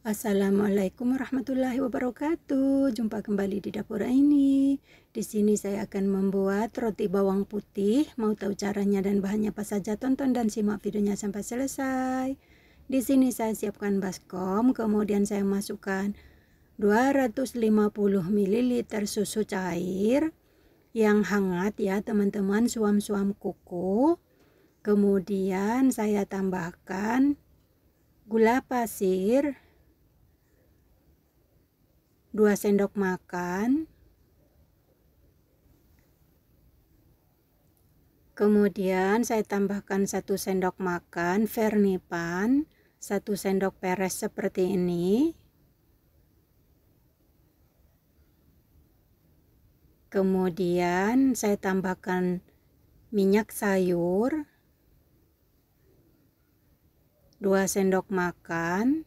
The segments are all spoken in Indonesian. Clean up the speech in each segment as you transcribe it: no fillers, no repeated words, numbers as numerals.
Assalamualaikum warahmatullahi wabarakatuh. Jumpa kembali di dapur ini. Di sini saya akan membuat roti bawang putih. Mau tahu caranya dan bahannya apa saja? Tonton dan simak videonya sampai selesai. Di sini saya siapkan baskom, kemudian saya masukkan 250 ml susu cair yang hangat ya teman-teman, suam-suam kuku. Kemudian saya tambahkan gula pasir 2 sendok makan, kemudian saya tambahkan 1 sendok makan vernipan, 1 sendok peres seperti ini, kemudian saya tambahkan minyak sayur 2 sendok makan,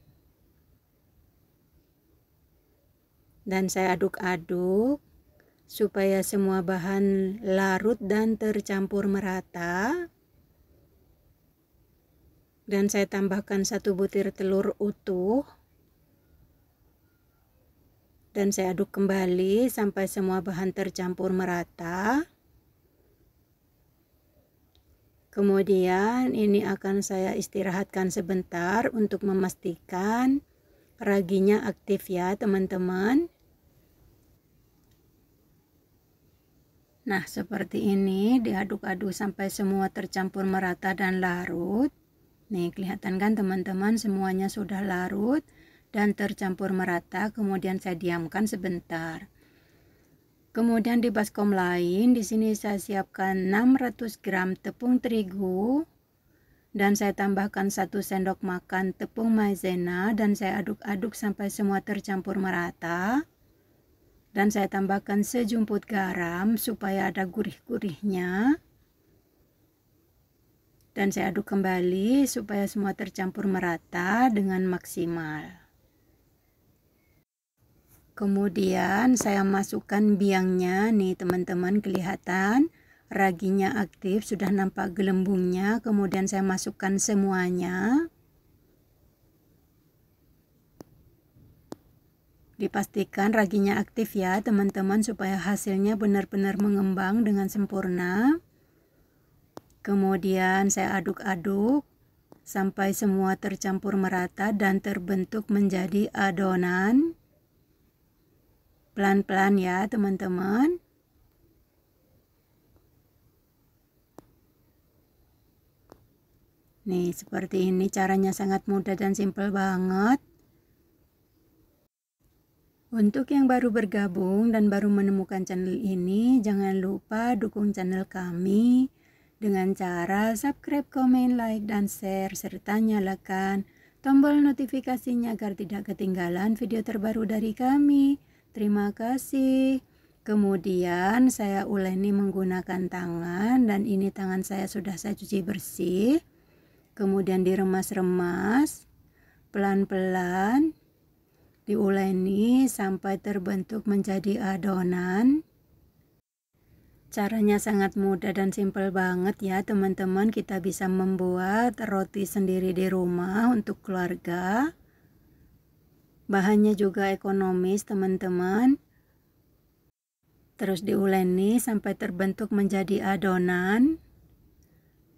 dan saya aduk-aduk supaya semua bahan larut dan tercampur merata. Dan saya tambahkan 1 butir telur utuh, dan saya aduk kembali sampai semua bahan tercampur merata. Kemudian ini akan saya istirahatkan sebentar untuk memastikan raginya aktif ya teman-teman. Nah, seperti ini diaduk-aduk sampai semua tercampur merata dan larut. Nih, kelihatan kan teman-teman, semuanya sudah larut dan tercampur merata. Kemudian saya diamkan sebentar. Kemudian di baskom lain, di sini saya siapkan 600 gram tepung terigu dan saya tambahkan 1 sendok makan tepung maizena dan saya aduk-aduk sampai semua tercampur merata. Dan saya tambahkan sejumput garam supaya ada gurih-gurihnya. Dan saya aduk kembali supaya semua tercampur merata dengan maksimal. Kemudian saya masukkan biangnya, nih teman-teman, kelihatan raginya aktif, sudah nampak gelembungnya. Kemudian saya masukkan semuanya. Dipastikan raginya aktif ya teman-teman, supaya hasilnya benar-benar mengembang dengan sempurna. Kemudian saya aduk-aduk sampai semua tercampur merata dan terbentuk menjadi adonan. Pelan-pelan ya teman-teman. Nih, seperti ini caranya, sangat mudah dan simple banget. Untuk yang baru bergabung dan baru menemukan channel ini, jangan lupa dukung channel kami dengan cara subscribe, komen, like, dan share, serta nyalakan tombol notifikasinya agar tidak ketinggalan video terbaru dari kami. Terima kasih. Kemudian saya uleni menggunakan tangan, dan ini tangan saya sudah saya cuci bersih. Kemudian diremas-remas pelan-pelan, diuleni sampai terbentuk menjadi adonan. Caranya sangat mudah dan simpel banget ya teman-teman. Kita bisa membuat roti sendiri di rumah untuk keluarga. Bahannya juga ekonomis teman-teman. Terus diuleni sampai terbentuk menjadi adonan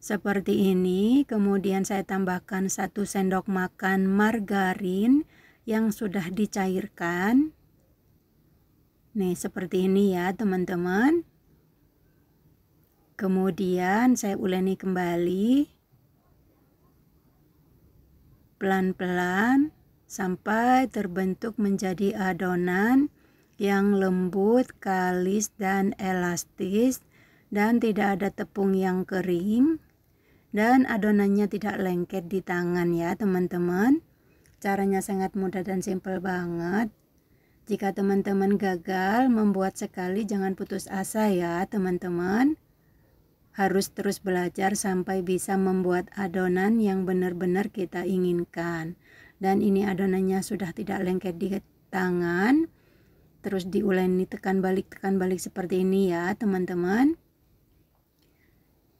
seperti ini. Kemudian saya tambahkan 1 sendok makan margarin yang sudah dicairkan. Nih, seperti ini ya teman-teman. Kemudian saya uleni kembali pelan-pelan sampai terbentuk menjadi adonan yang lembut, kalis, dan elastis, dan tidak ada tepung yang kering, dan adonannya tidak lengket di tangan ya teman-teman. Caranya sangat mudah dan simpel banget. Jika teman-teman gagal membuat sekali, jangan putus asa ya teman-teman. Harus terus belajar sampai bisa membuat adonan yang benar-benar kita inginkan. Dan ini adonannya sudah tidak lengket di tangan. Terus diuleni, tekan balik seperti ini ya teman-teman.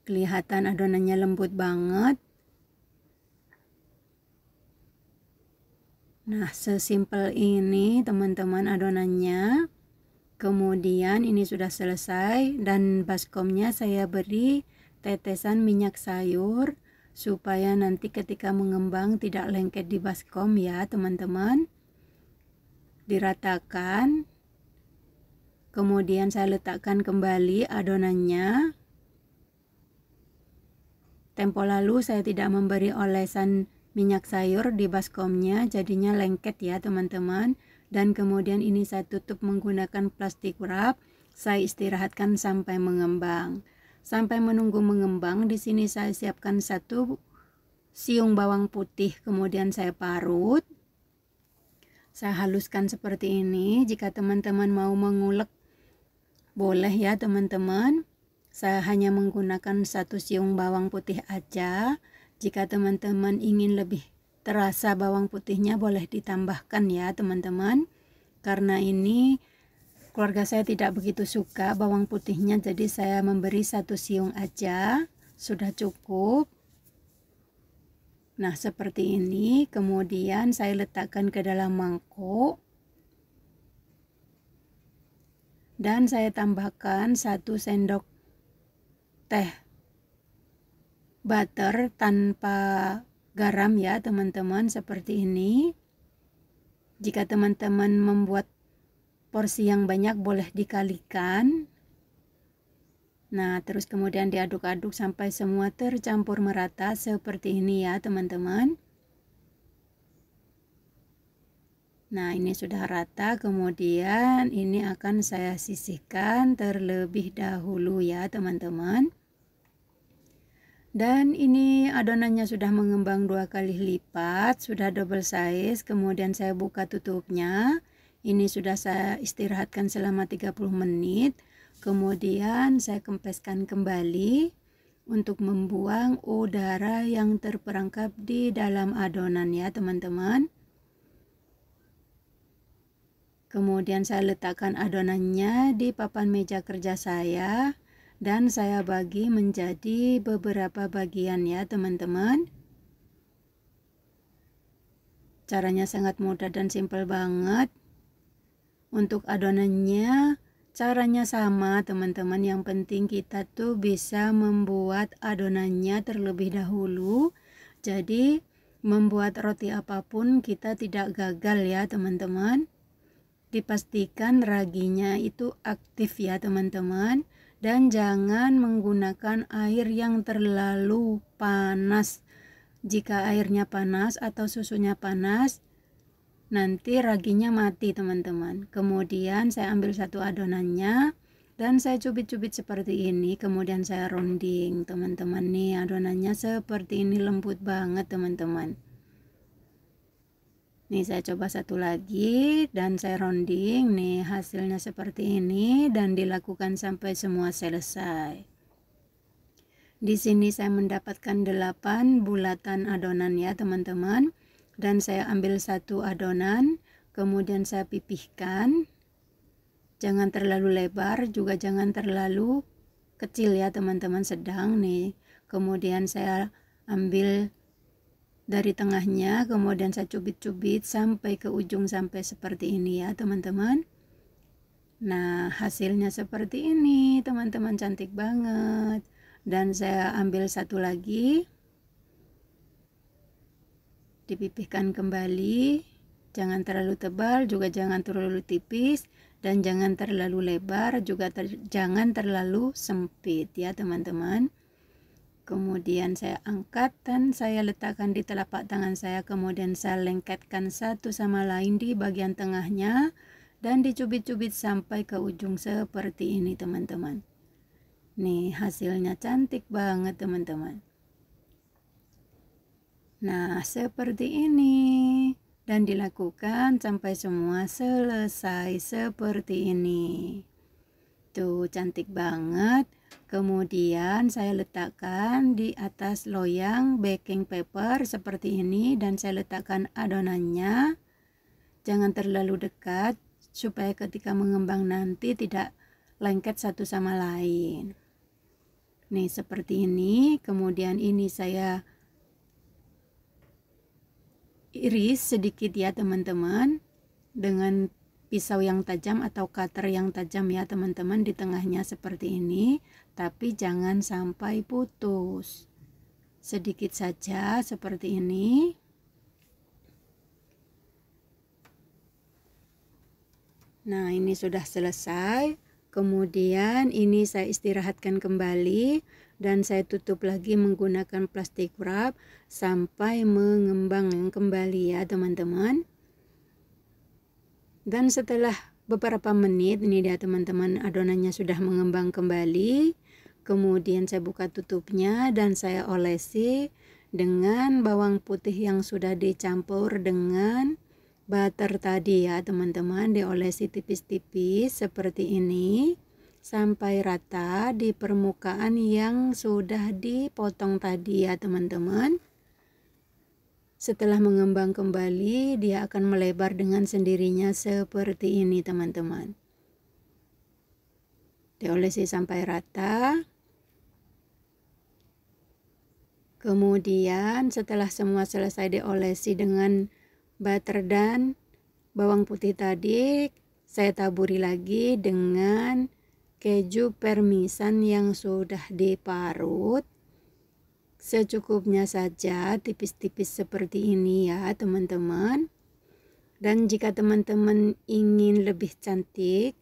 Kelihatan adonannya lembut banget. Nah, sesimpel ini teman-teman adonannya. Kemudian ini sudah selesai dan baskomnya saya beri tetesan minyak sayur supaya nanti ketika mengembang tidak lengket di baskom ya teman-teman. Diratakan. Kemudian saya letakkan kembali adonannya. Tempo lalu saya tidak memberi olesan minyak sayur di baskomnya, jadinya lengket ya teman-teman. Dan kemudian ini saya tutup menggunakan plastik wrap. Saya istirahatkan sampai mengembang. Sampai menunggu mengembang, di sini saya siapkan 1 siung bawang putih, kemudian saya parut. Saya haluskan seperti ini. Jika teman-teman mau mengulek, boleh ya teman-teman. Saya hanya menggunakan 1 siung bawang putih aja. Jika teman-teman ingin lebih terasa bawang putihnya boleh ditambahkan ya teman-teman. Karena ini keluarga saya tidak begitu suka bawang putihnya, jadi saya memberi 1 siung aja. Sudah cukup. Nah seperti ini. Kemudian saya letakkan ke dalam mangkok. Dan saya tambahkan 1 sendok teh butter tanpa garam ya teman-teman, seperti ini. Jika teman-teman membuat porsi yang banyak boleh dikalikan. Nah terus kemudian diaduk-aduk sampai semua tercampur merata seperti ini ya teman-teman. Nah ini sudah rata, kemudian ini akan saya sisihkan terlebih dahulu ya teman-teman. Dan ini adonannya sudah mengembang 2 kali lipat, sudah double size. Kemudian saya buka tutupnya. Ini sudah saya istirahatkan selama 30 menit. Kemudian saya kempeskan kembali untuk membuang udara yang terperangkap di dalam adonan ya teman-teman. Kemudian saya letakkan adonannya di papan meja kerja saya. Dan saya bagi menjadi beberapa bagian ya teman-teman. Caranya sangat mudah dan simpel banget. Untuk adonannya caranya sama teman-teman. Yang penting kita tuh bisa membuat adonannya terlebih dahulu. Jadi membuat roti apapun kita tidak gagal ya teman-teman. Dipastikan raginya itu aktif ya teman-teman. Dan jangan menggunakan air yang terlalu panas. Jika airnya panas atau susunya panas, nanti raginya mati teman-teman. Kemudian saya ambil 1 adonannya dan saya cubit-cubit seperti ini. Kemudian saya rounding teman-teman. Nih adonannya seperti ini, lembut banget teman-teman. Nih saya coba 1 lagi dan saya rounding. Nih hasilnya seperti ini dan dilakukan sampai semua selesai. Di sini saya mendapatkan 8 bulatan adonan ya teman-teman. Dan saya ambil 1 adonan, kemudian saya pipihkan. Jangan terlalu lebar, juga jangan terlalu kecil ya teman-teman, sedang nih. Kemudian saya ambil dari tengahnya, kemudian saya cubit-cubit sampai ke ujung sampai seperti ini ya teman-teman. Nah hasilnya seperti ini teman-teman, cantik banget. Dan saya ambil 1 lagi, dipipihkan kembali. Jangan terlalu tebal, juga jangan terlalu tipis, dan jangan terlalu lebar, juga jangan terlalu sempit ya teman-teman. Kemudian saya angkat dan saya letakkan di telapak tangan saya. Kemudian saya lengketkan satu sama lain di bagian tengahnya. Dan dicubit-cubit sampai ke ujung seperti ini teman-teman. Nih hasilnya cantik banget teman-teman. Nah seperti ini. Dan dilakukan sampai semua selesai seperti ini. Tuh cantik banget. Kemudian saya letakkan di atas loyang baking paper seperti ini dan saya letakkan adonannya. Jangan terlalu dekat supaya ketika mengembang nanti tidak lengket satu sama lain. Nih seperti ini. Kemudian ini saya iris sedikit ya teman-teman, dengan pisau yang tajam atau cutter yang tajam ya teman-teman, di tengahnya seperti ini, tapi jangan sampai putus. Sedikit saja seperti ini. Nah, ini sudah selesai. Kemudian ini saya istirahatkan kembali dan saya tutup lagi menggunakan plastik wrap sampai mengembang kembali ya teman-teman. Dan setelah beberapa menit, ini dia teman-teman, adonannya sudah mengembang kembali. Kemudian saya buka tutupnya dan saya olesi dengan bawang putih yang sudah dicampur dengan butter tadi ya teman-teman. Diolesi tipis-tipis seperti ini sampai rata di permukaan yang sudah dipotong tadi ya teman-teman. Setelah mengembang kembali, dia akan melebar dengan sendirinya seperti ini teman-teman. Diolesi sampai rata. Kemudian setelah semua selesai diolesi dengan butter dan bawang putih tadi, saya taburi lagi dengan keju parmesan yang sudah diparut. Secukupnya saja, tipis-tipis seperti ini ya teman-teman. Dan jika teman-teman ingin lebih cantik,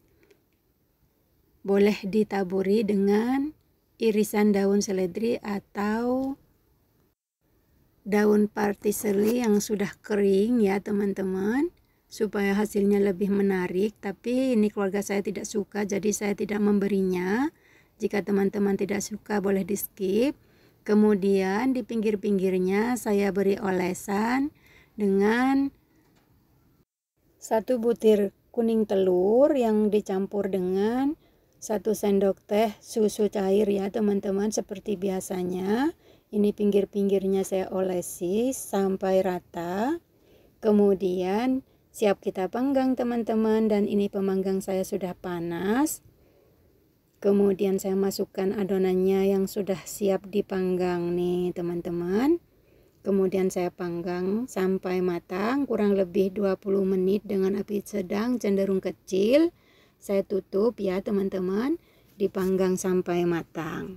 boleh ditaburi dengan irisan daun seledri atau daun parsley yang sudah kering ya teman-teman, supaya hasilnya lebih menarik. Tapi ini keluarga saya tidak suka, jadi saya tidak memberinya. Jika teman-teman tidak suka boleh di skip. Kemudian di pinggir-pinggirnya saya beri olesan dengan 1 butir kuning telur yang dicampur dengan 1 sendok teh susu cair ya teman-teman, seperti biasanya. Ini pinggir-pinggirnya saya olesi sampai rata. Kemudian siap kita panggang teman-teman, dan ini pemanggang saya sudah panas. Kemudian saya masukkan adonannya yang sudah siap dipanggang nih teman-teman. Kemudian saya panggang sampai matang, kurang lebih 20 menit dengan api sedang cenderung kecil. Saya tutup ya teman-teman, dipanggang sampai matang.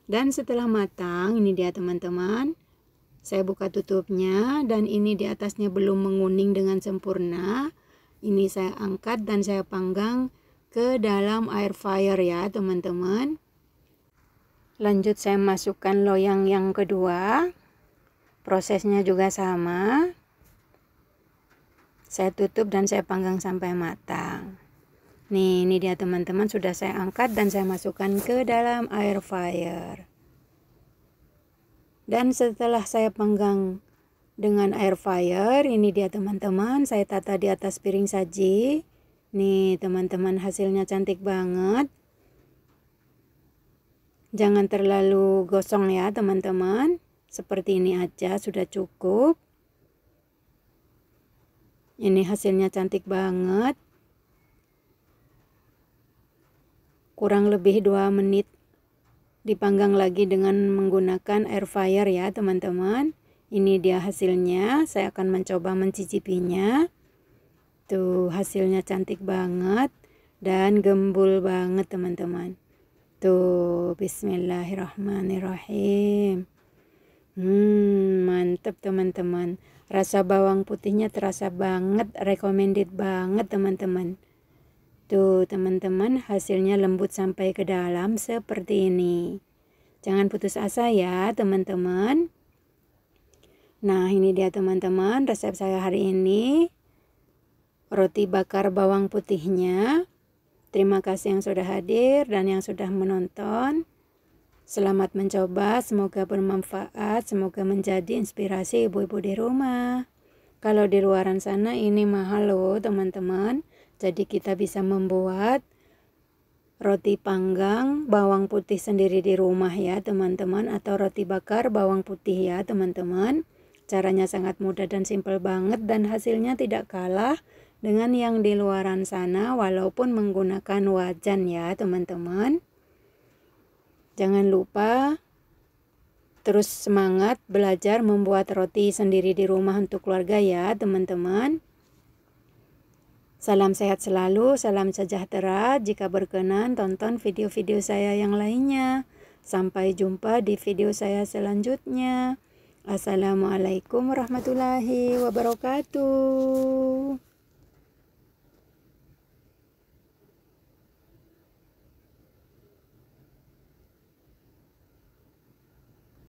Dan setelah matang, ini dia teman-teman, saya buka tutupnya dan ini di atasnya belum menguning dengan sempurna. Ini saya angkat dan saya panggang ke dalam air fryer ya teman-teman. Lanjut saya masukkan loyang yang kedua. Prosesnya juga sama. Saya tutup dan saya panggang sampai matang. Nih, ini dia teman-teman, sudah saya angkat dan saya masukkan ke dalam air fryer. Dan setelah saya panggang dengan air fryer, ini dia teman-teman, saya tata di atas piring saji. Nih teman-teman, hasilnya cantik banget. Jangan terlalu gosong ya teman-teman. Seperti ini aja sudah cukup. Ini hasilnya cantik banget. Kurang lebih 2 menit dipanggang lagi dengan menggunakan air fryer ya teman-teman. Ini dia hasilnya. Saya akan mencoba mencicipinya. Tuh, hasilnya cantik banget dan gembul banget teman-teman. Tuh, bismillahirrahmanirrahim. Mantap teman-teman. Rasa bawang putihnya terasa banget, recommended banget teman-teman. Tuh teman-teman, hasilnya lembut sampai ke dalam seperti ini. Jangan putus asa ya teman-teman. Nah, ini dia teman-teman resep saya hari ini. Roti bakar bawang putihnya. Terima kasih yang sudah hadir dan yang sudah menonton. Selamat mencoba, semoga bermanfaat, semoga menjadi inspirasi ibu-ibu di rumah. Kalau di luaran sana ini mahal loh teman-teman. Jadi kita bisa membuat roti panggang bawang putih sendiri di rumah ya teman-teman, atau roti bakar bawang putih ya teman-teman. Caranya sangat mudah dan simpel banget, dan hasilnya tidak kalah dengan yang di luaran sana walaupun menggunakan wajan ya teman-teman. Jangan lupa terus semangat belajar membuat roti sendiri di rumah untuk keluarga ya teman-teman. Salam sehat selalu, salam sejahtera. Jika berkenan, tonton video-video saya yang lainnya. Sampai jumpa di video saya selanjutnya. Assalamualaikum warahmatullahi wabarakatuh.